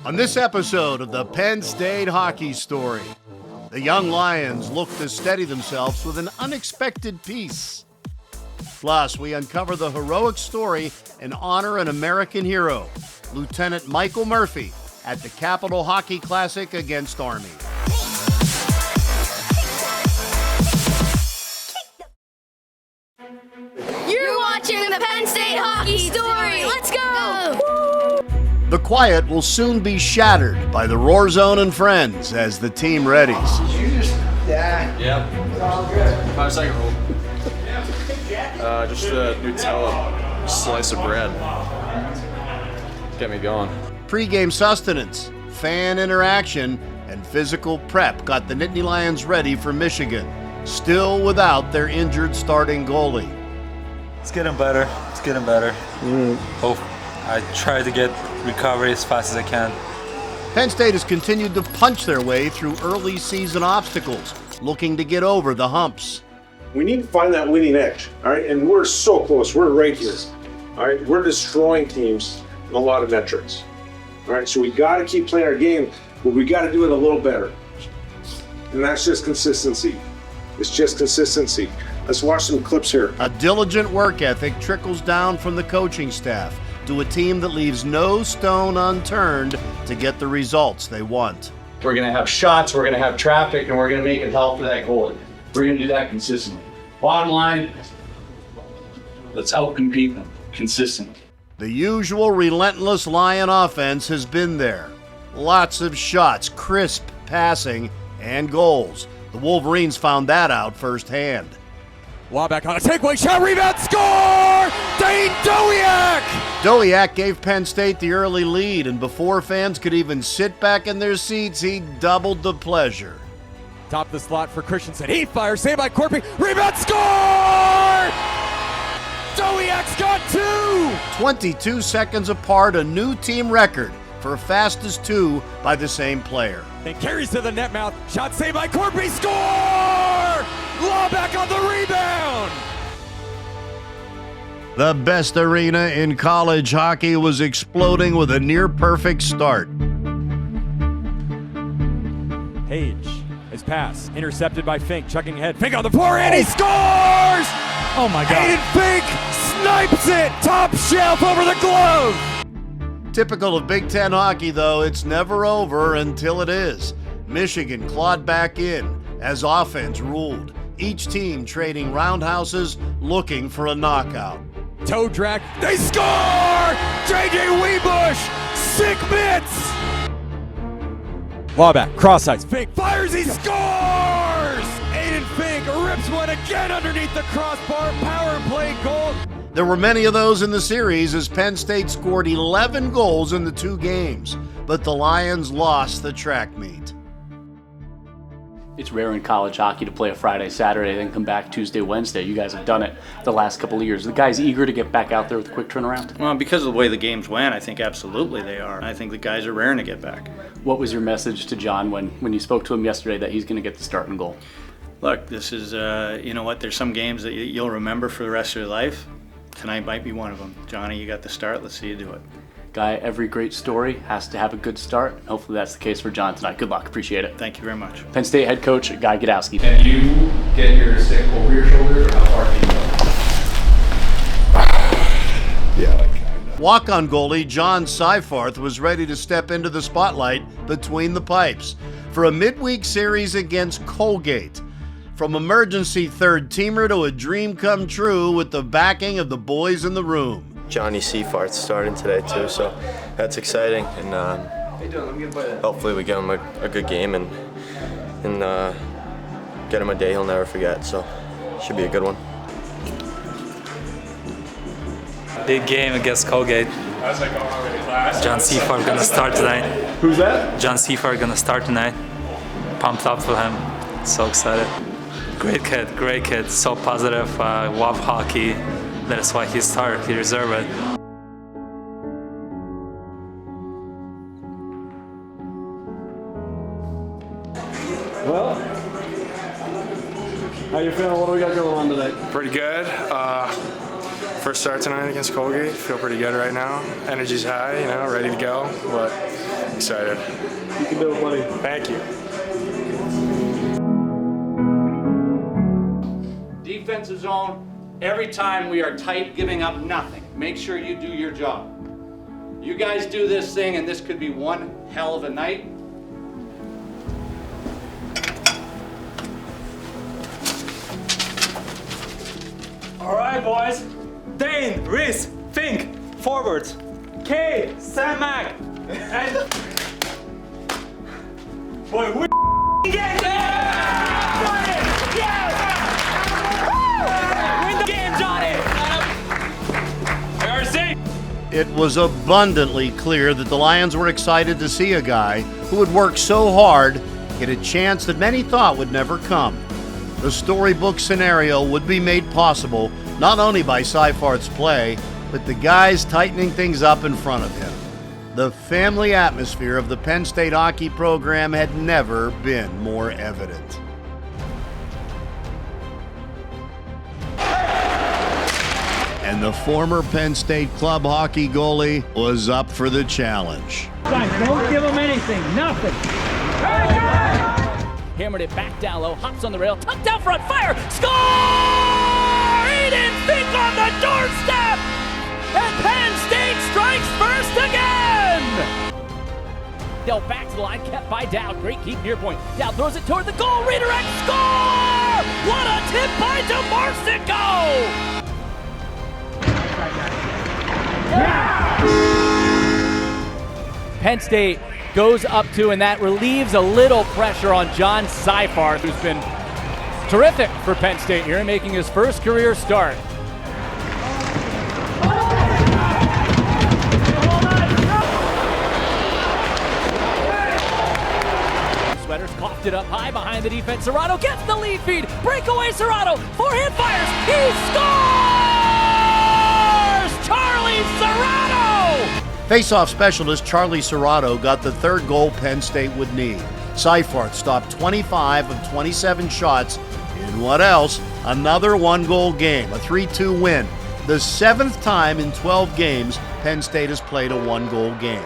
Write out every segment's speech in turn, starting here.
On this episode of the Penn State Hockey Story, the young Lions look to steady themselves with an unexpected piece. Plus, we uncover the heroic story and honor an American hero, Lieutenant Michael Murphy, at the Capital Hockey Classic against Army. You're watching the Penn State Hockey Story. Let's go! The quiet will soon be shattered by the Roar Zone and friends as the team readies. Yeah. It's all good. 5-second rule. Just a Nutella slice of bread. Get me going. Pre-game sustenance, fan interaction, and physical prep got the Nittany Lions ready for Michigan, still without their injured starting goalie. It's getting better. Hope I try to get recovery as fast as I can. Penn State has continued to punch their way through early season obstacles, looking to get over the humps. We need to find that winning edge, all right? And we're so close. We're right here, all right? We're destroying teams in a lot of metrics, all right? So we got to keep playing our game, but we got to do it a little better. And that's just consistency. It's just consistency. Let's watch some clips here. A diligent work ethic trickles down from the coaching staff to a team that leaves no stone unturned to get the results they want. We're going to have shots, we're going to have traffic, and we're going to make it help for that goalie. We're going to do that consistently. Bottom line, let's outcompete them consistently. The usual relentless Lion offense has been there. Lots of shots, crisp passing, and goals. The Wolverines found that out firsthand. Waback on a takeaway shot, rebound, score! Dane Dowiak! Dowiak gave Penn State the early lead, and before fans could even sit back in their seats, he doubled the pleasure. Top of the slot for Christensen. He fires, saved by Corpy. Rebound, score! Dowiak's got two! 22 seconds apart, a new team record for fastest two by the same player. And carries to the net mouth. Shot saved by Corpy. Score! Waback on the rebound! The best arena in college hockey was exploding with a near-perfect start. Page, his pass, intercepted by Fink, chucking ahead. Fink on the forehand, he scores! Oh my God. Aiden Fink snipes it, top shelf over the glove! Typical of Big Ten hockey, though, it's never over until it is. Michigan clawed back in as offense ruled, each team trading roundhouses looking for a knockout. Toe drag, they score! J.J. Weebush, sick mitts! Waback, cross ice, Fink fires, he scores! Aiden Fink rips one again underneath the crossbar, power play goal. There were many of those in the series as Penn State scored 11 goals in the two games, but the Lions lost the track meet. It's rare in college hockey to play a Friday, Saturday, then come back Tuesday, Wednesday. You guys have done it the last couple of years. The guys eager to get back out there with a quick turnaround? Well, because of the way the games went, I think absolutely they are. I think the guys are raring to get back. What was your message to John when you spoke to him yesterday that he's going to get the starting goal? Look, this is, you know what, there's some games that you'll remember for the rest of your life. Tonight might be one of them. Johnny, you got the start. Let's see you do it. Guy, every great story has to have a good start. Hopefully that's the case for John tonight. Good luck. Appreciate it. Thank you very much. Penn State head coach, Guy Gadowski. Can you get your stick over your shoulder, or how far can you go? Walk-on goalie John Seifarth was ready to step into the spotlight between the pipes for a midweek series against Colgate. From emergency third-teamer to a dream come true with the backing of the boys in the room. John Seifarth starting today too, so that's exciting, and hopefully we give him a good game and get him a day he'll never forget, so should be a good one. Big game against Colgate. John Seifarth gonna start tonight. Who's that? John Seifarth gonna start tonight. Pumped up for him. So excited. Great kid, so positive, love hockey. That's why he started, he deserved it. Well, how you feeling? What do we got going on today? Pretty good. First start tonight against Colgate. Feel pretty good right now. Energy's high, you know, ready to go, but excited. You can do it, buddy. Thank you. Defensive zone, every time we are tight, giving up nothing. Make sure you do your job. You guys do this thing, and this could be one hell of a night. All right, boys. Dane, Reese, Fink, forwards. K, Sam Mac, and boy, we get win the game, Johnny. RC. It was abundantly clear that the Lions were excited to see a guy who had worked so hard get a chance that many thought would never come. The storybook scenario would be made possible not only by Seifarth's play, but the guys tightening things up in front of him. The family atmosphere of the Penn State hockey program had never been more evident. And the former Penn State club hockey goalie was up for the challenge. Don't give him anything, nothing. Hammered it back down low, hops on the rail, tucked out front, fire, score! Aiden Fink on the doorstep! And Penn State strikes first again! Dell back to the line, kept by Dowd. Great keep near point. Dowd throws it toward the goal, redirect, score! What a tip by DeMarsico! Penn State goes up to, and that relieves a little pressure on John Seifarth, who's been terrific for Penn State here, making his first career start. Sweaters coughed it up high behind the defense. Serrano gets the lead feed. Breakaway Serrano. Forehand fires. He scores! Charlie Serrano! Face-off specialist Charlie Serrano got the third goal Penn State would need. Seifarth stopped 25 of 27 shots in what else? Another one-goal game, a 3-2 win. The seventh time in 12 games Penn State has played a one-goal game.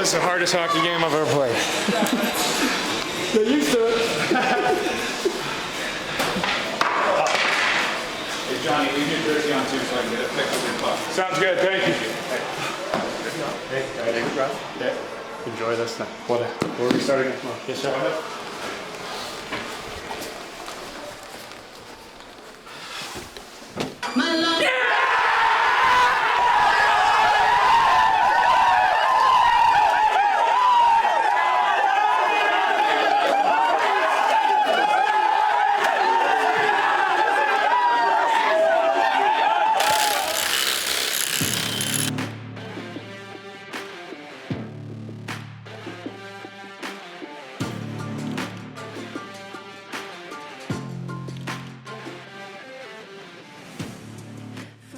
The hardest hockey game I've ever played. Get used to it. Hey, Johnny, leave your jersey on too so I can get a pick of your puck. Sounds good, thank you. Hey, yeah. Enjoy this thing. What are we starting next month? Yes, sir.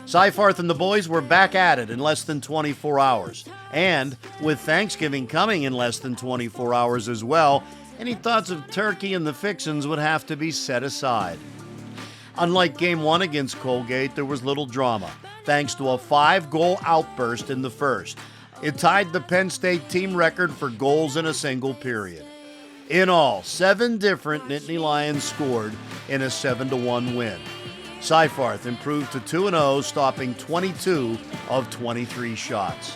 Seifarth and the boys were back at it in less than 24 hours. And with Thanksgiving coming in less than 24 hours as well, any thoughts of turkey and the fixins would have to be set aside. Unlike Game 1 against Colgate, there was little drama, thanks to a 5-goal outburst in the first. It tied the Penn State team record for goals in a single period. In all, 7 different Nittany Lions scored in a 7-1 win. Seifarth improved to 2-0, stopping 22 of 23 shots.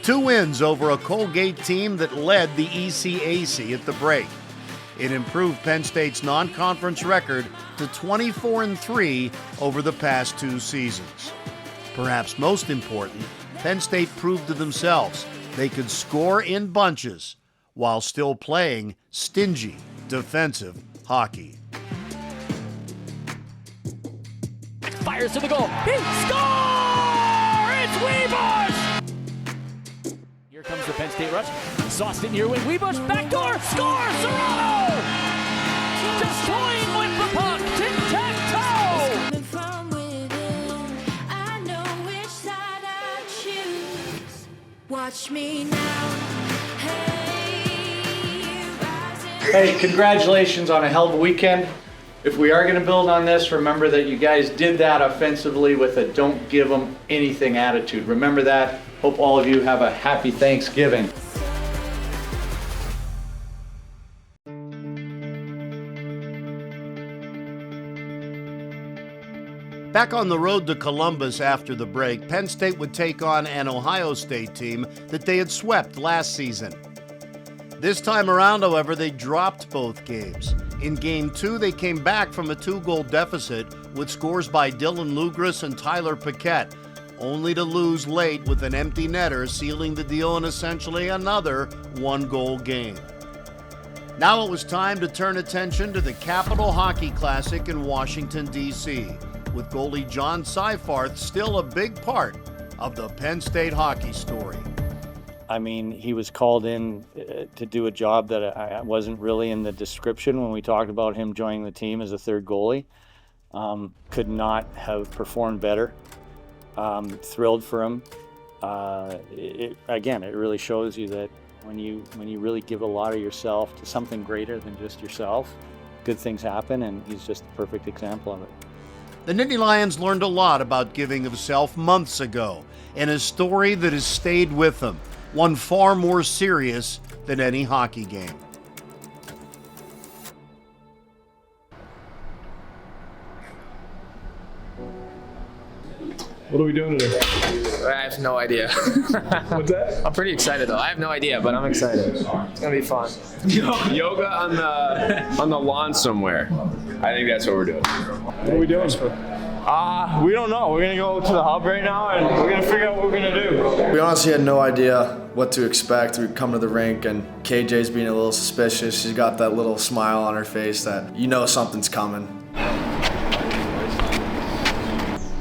2 wins over a Colgate team that led the ECAC at the break. It improved Penn State's non-conference record to 24-3 over the past 2 seasons. Perhaps most important, Penn State proved to themselves they could score in bunches while still playing stingy defensive hockey. Fires to the goal. He scores! It's Webush! Here comes the Penn State rush. Sauced it near wing. Webush backdoor. Score! Serrano! Just toying with the puck. Tic-tac-toe! Watch me now. Hey, congratulations on a hell of a weekend. If we are going to build on this, remember that you guys did that offensively with a don't give them anything attitude. Remember that. Hope all of you have a happy Thanksgiving. Back on the road to Columbus after the break, Penn State would take on an Ohio State team that they had swept last season. This time around, however, they dropped both games. In Game 2, they came back from a 2-goal deficit with scores by Dylan Lugras and Tyler Paquette, only to lose late with an empty netter sealing the deal in essentially another 1-goal game. Now it was time to turn attention to the Capital Hockey Classic in Washington, D.C., with goalie John Seifarth still a big part of the Penn State hockey story. I mean, he was called in to do a job that I wasn't really in the description when we talked about him joining the team as a third goalie. Could not have performed better. Thrilled for him. It really shows you that when you really give a lot of yourself to something greater than just yourself, good things happen, and he's just the perfect example of it. The Nittany Lions learned a lot about giving of self months ago, and a story that has stayed with them, one far more serious than any hockey game. What are we doing today? I have no idea. What's that? I'm pretty excited though. I have no idea, but I'm excited. It's gonna be fun. Yoga on the lawn somewhere. I think that's what we're doing. What are we doing? We don't know. We're gonna go to the hub right now and we're gonna figure out what we're gonna do. We honestly had no idea what to expect. We come to the rink and KJ's being a little suspicious. She's got that little smile on her face that you know something's coming.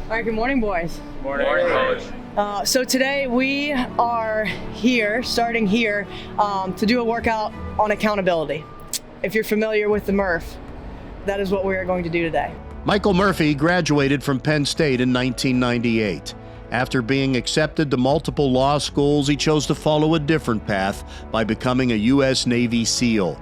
All right, good morning, boys. Morning, Coach. So today we are here, starting here, to do a workout on accountability. If you're familiar with the Murph, that is what we are going to do today. Michael Murphy graduated from Penn State in 1998. After being accepted to multiple law schools, he chose to follow a different path by becoming a U.S. Navy SEAL.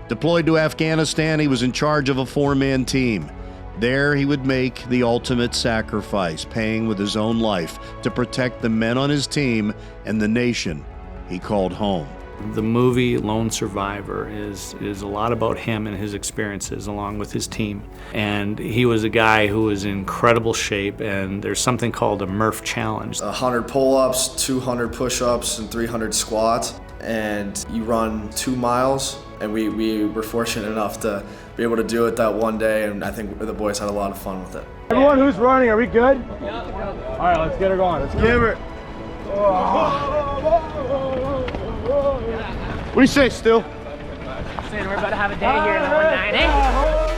Deployed to Afghanistan, he was in charge of a 4-man team. There he would make the ultimate sacrifice, paying with his own life to protect the men on his team and the nation he called home. The movie Lone Survivor is a lot about him and his experiences along with his team. And he was a guy who was in incredible shape, and there's something called a Murph challenge. 100 pull-ups, 200 push-ups, and 300 squats. And you run 2 miles, and we were fortunate enough to be able to do it that one day, and I think the boys had a lot of fun with it. Everyone who's running, are we good? Yeah. All right, let's get her going. Let's give her. What do you say, Stu? Saying we're about to have a day here in the 190.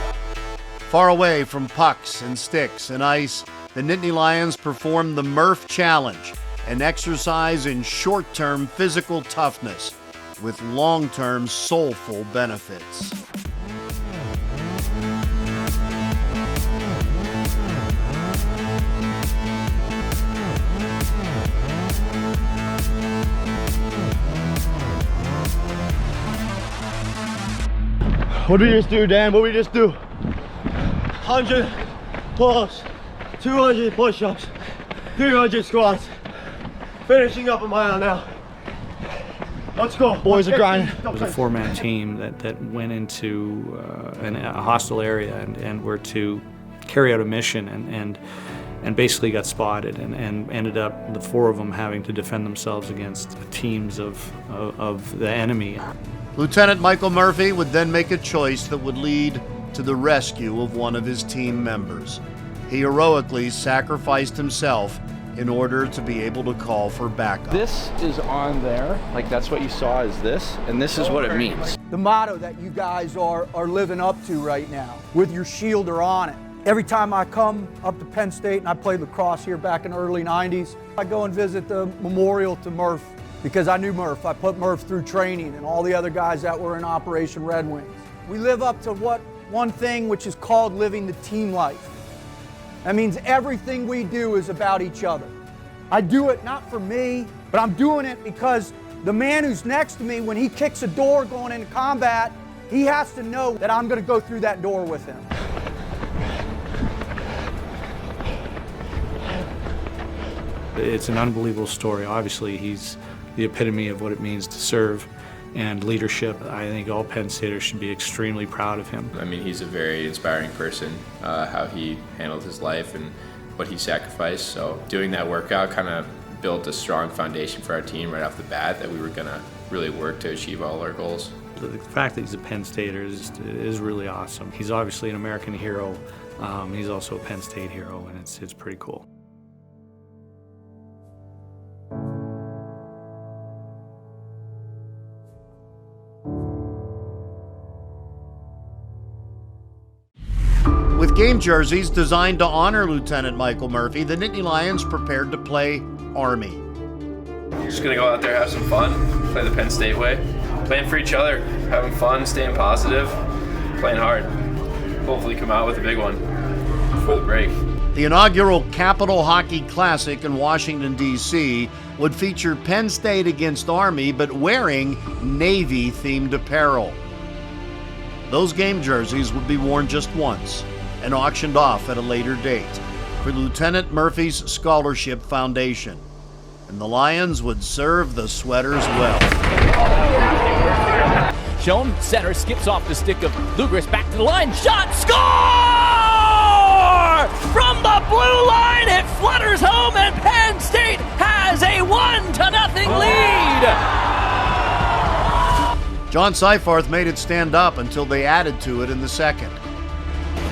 Far away from pucks and sticks and ice, the Nittany Lions performed the Murph Challenge, an exercise in short-term physical toughness with long-term soulful benefits. What did we just do, Dan? What did we just do? 100 pull-ups, 200 push-ups, 300 squats. Finishing up a mile now. Let's go. Boys are grinding. It was a 4-man team that went into a hostile area and were to carry out a mission and basically got spotted and ended up, the 4 of them, having to defend themselves against teams of the enemy. Lieutenant Michael Murphy would then make a choice that would lead to the rescue of one of his team members. He heroically sacrificed himself in order to be able to call for backup. This is on there, like that's what you saw is this, and this is what it means. The motto that you guys are living up to right now, with your shielder on it. Every time I come up to Penn State, and I played lacrosse here back in the early 90s, I go and visit the memorial to Murph, because I knew Murph. I put Murph through training and all the other guys that were in Operation Red Wings. We live up to one thing, which is called living the team life. That means everything we do is about each other. I do it not for me, but I'm doing it because the man who's next to me, when he kicks a door going into combat, he has to know that I'm going to go through that door with him. It's an unbelievable story. Obviously, he's the epitome of what it means to serve and leadership. I think all Penn Staters should be extremely proud of him. I mean, he's a very inspiring person, how he handled his life and what he sacrificed. So doing that workout kind of built a strong foundation for our team right off the bat that we were going to really work to achieve all our goals. The fact that he's a Penn Stater is really awesome. He's obviously an American hero. He's also a Penn State hero, and it's pretty cool. With game jerseys designed to honor Lieutenant Michael Murphy, the Nittany Lions prepared to play Army. Just gonna go out there, have some fun, play the Penn State way, playing for each other, having fun, staying positive, playing hard. Hopefully come out with a big one before the break. The inaugural Capital Hockey Classic in Washington, D.C. would feature Penn State against Army, but wearing Navy-themed apparel. Those game jerseys would be worn just once and auctioned off at a later date for Lieutenant Murphy's Scholarship Foundation. And the Lions would serve the sweaters well. Shown, center skips off the stick of Lugris, back to the line, shot, score! From the blue line, it flutters home, and Penn State has a 1-0 lead. John Seifarth made it stand up until they added to it in the second.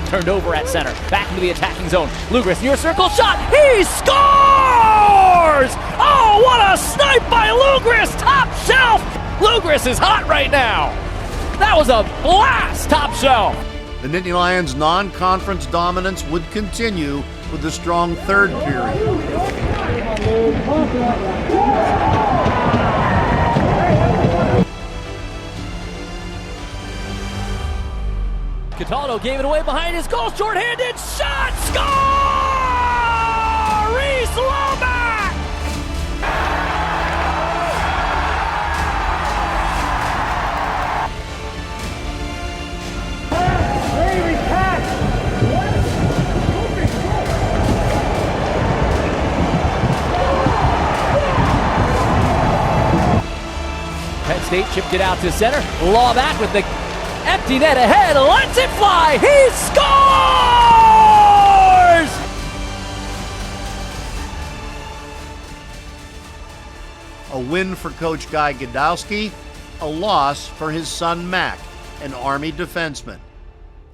Turned over at center, back into the attacking zone. Lugris near circle, shot, he scores! Oh, what a snipe by Lugris, top shelf! Lugris is hot right now. That was a blast, top shelf. The Nittany Lions' non-conference dominance would continue with a strong third period. Cataldo gave it away behind his goal, short-handed shot, score! Reese Lomack! Penn State chipped it out to center, Lomack with the empty net ahead, lets it fly, he scores! A win for Coach Guy Godowski, a loss for his son Mac, an Army defenseman,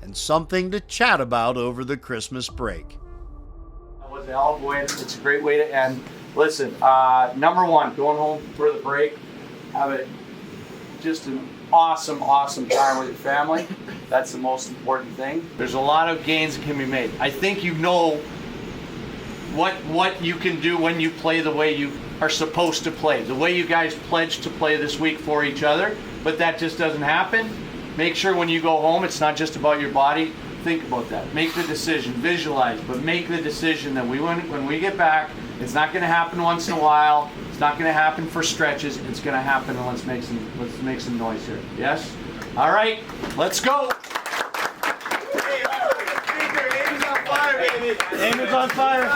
and something to chat about over the Christmas break. That was a hell of a win. It's a great way to end. Listen, number one, going home for the break, have it just an awesome time with your family. That's the most important thing. There's a lot of gains that can be made. I think you know what you can do when you play the way you are supposed to play, the way you guys pledged to play this week for each other, but that just doesn't happen. Make sure when you go home, it's not just about your body. Think about that. Make the decision, visualize, but make the decision that when we get back, it's not going to happen once in a while. It's not going to happen for stretches. It's going to happen, and let's make some noise here. Yes? All right, let's go. Aim is on fire, baby. Aim is on fire.